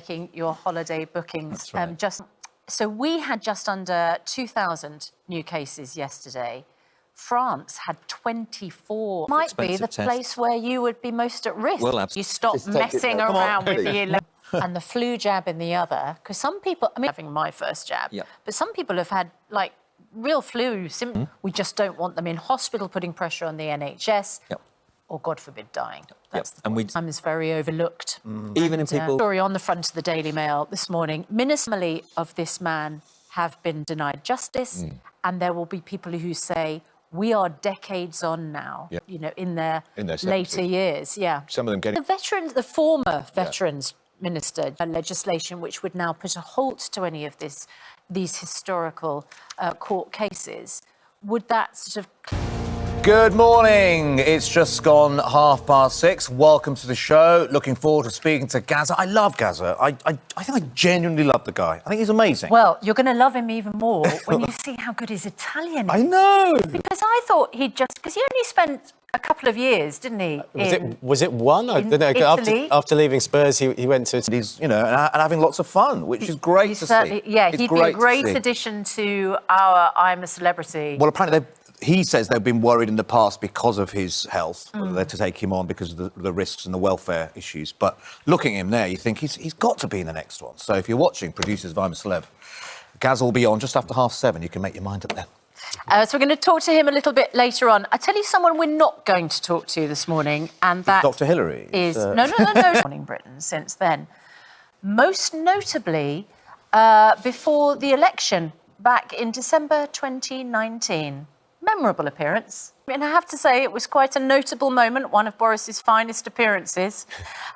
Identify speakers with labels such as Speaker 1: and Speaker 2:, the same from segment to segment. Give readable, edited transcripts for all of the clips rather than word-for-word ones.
Speaker 1: making your holiday bookings.
Speaker 2: That's right.
Speaker 1: So we had just under 2,000 new cases yesterday. France had 24. Might be the place where you would be most at risk.
Speaker 2: Well,
Speaker 1: you stop messing around with the and the flu jab in the other. Because some people, I mean, having my first jab, but some people have had like real flu symptoms. We just don't want them in hospital, putting pressure on the NHS. Or, God forbid, dying. That's the point. Time is very overlooked.
Speaker 2: Even in people...
Speaker 1: Story on the front of the Daily Mail this morning. Ministers of this man have been denied justice, and there will be people who say, we are decades on now, you know, in their later years.
Speaker 2: Some of them getting...
Speaker 1: The former veterans minister legislation, which would now put a halt to any of these historical court cases, would that sort of...
Speaker 3: Good morning. It's just gone 6:30. Welcome to the show. Looking forward to speaking to Gaza. I love Gaza. I think I genuinely love the guy. I think he's amazing.
Speaker 1: Well, you're going to love him even more when you see how good his Italian is.
Speaker 3: I know.
Speaker 1: Because I thought because he only spent a couple of years, didn't he?
Speaker 4: Was it one? After leaving Spurs, he went to...
Speaker 3: He's, you know, and having lots of fun, which is great to see.
Speaker 1: Yeah, he'd be a great addition to our I'm a Celebrity.
Speaker 3: Well, apparently he says they've been worried in the past because of his health, whether they're to take him on because of the risks and the welfare issues. But looking at him there, you think he's got to be in the next one. So if you're watching Producers of I'm a Celeb, Gaz will be on just after 7:30. You can make your mind up then.
Speaker 1: So we're going to talk to him a little bit later on. I tell you someone we're not going to talk to this morning, and that...
Speaker 3: Dr. Hillary.
Speaker 1: Is... No. Morning Britain since then. Most notably, before the election back in December 2019. Memorable appearance. And I have to say it was quite a notable moment, one of Boris's finest appearances,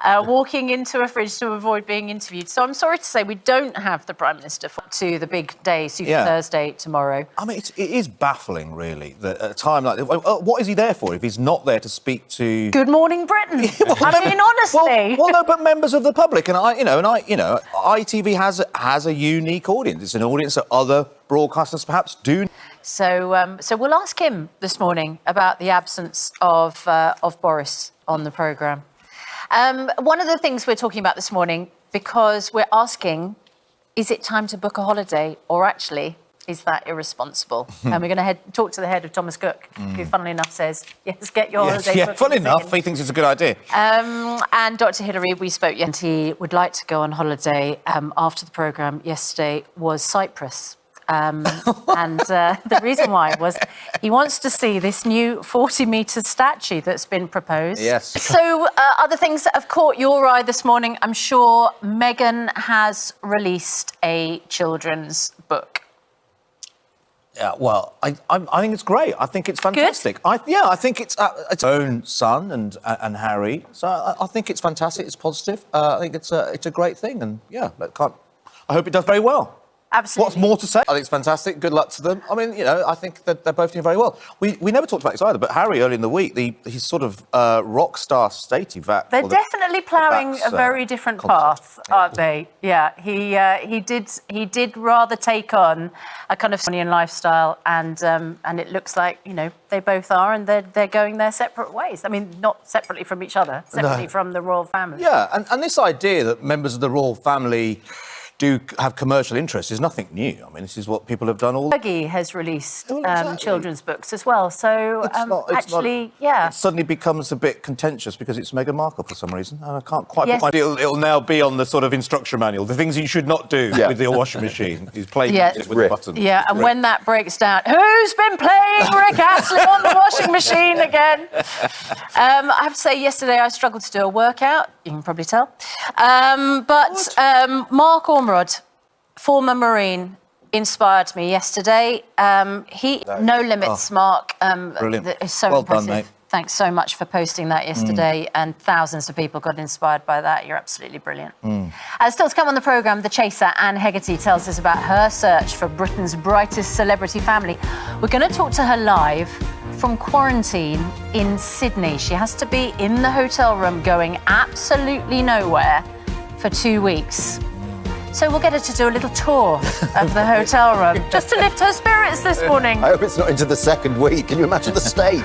Speaker 1: walking into a fridge to avoid being interviewed. So I'm sorry to say we don't have the Prime Minister to the big day, Super Thursday tomorrow.
Speaker 3: I mean, it is baffling, really, that at a time like this, what is he there for if he's not there to speak to...
Speaker 1: Good Morning Britain. I mean, honestly.
Speaker 3: Well, no, but members of the public, and ITV has a unique audience. It's an audience that other broadcasters perhaps do.
Speaker 1: So we'll ask him this morning about the absence of Boris on the programme. One of the things we're talking about this morning, because we're asking, is it time to book a holiday, or actually, is that irresponsible? And we're going to talk to the head of Thomas Cook, who, funnily enough, says, yes, get your holiday booked.
Speaker 3: Funnily enough, he thinks it's a good idea.
Speaker 1: And Dr. Hillary, we spoke yesterday, would like to go on holiday after the programme yesterday was Cyprus. And the reason why was he wants to see this new 40-metre statue that's been proposed.
Speaker 3: Yes.
Speaker 1: So other things that have caught your eye this morning, I'm sure Meghan has released a children's book.
Speaker 3: Yeah, well, I think it's great. I think it's fantastic.
Speaker 1: Good?
Speaker 3: I think it's its own son and Harry. So I think it's fantastic. It's positive. I think it's a great thing. And yeah, I hope it does very well.
Speaker 1: Absolutely.
Speaker 3: What's more to say? I think it's fantastic. Good luck to them. I mean, I think that they're both doing very well. We never talked about this either, but Harry, early in the week, his sort of rock star state vac.
Speaker 1: They're definitely ploughing a very different path, aren't they? Yeah, he did rather take on a kind of Sonian lifestyle, and it looks like they both are, and they're going their separate ways. I mean, not separately from each other, separately from the royal family.
Speaker 3: Yeah, and this idea that members of the royal family do have commercial interests is nothing new. I mean, this is what people have done all...
Speaker 1: Fergie has released children's books as well, so
Speaker 3: It suddenly becomes a bit contentious because it's Meghan Markle for some reason, and I can't quite put my... It'll now be on the sort of instruction manual, the things you should not do with your washing machine, is playing with the buttons.
Speaker 1: Yeah, and when that breaks down, who's been playing Rick Astley on the washing machine again? I have to say, yesterday I struggled to do a workout, you can probably tell, but Mark Ormerod, former Marine, inspired me yesterday. No limits, Mark.
Speaker 3: Brilliant.
Speaker 1: It's so impressive.
Speaker 3: Done, mate.
Speaker 1: Thanks so much for posting that yesterday, and thousands of people got inspired by that. You're absolutely brilliant. Still to come on the programme, the chaser, Anne Hegarty, tells us about her search for Britain's brightest celebrity family. We're going to talk to her live from quarantine in Sydney. She has to be in the hotel room going absolutely nowhere for 2 weeks. So we'll get her to do a little tour of the hotel room, just to lift her spirits this morning.
Speaker 5: I hope it's not into the second week. Can you imagine the state?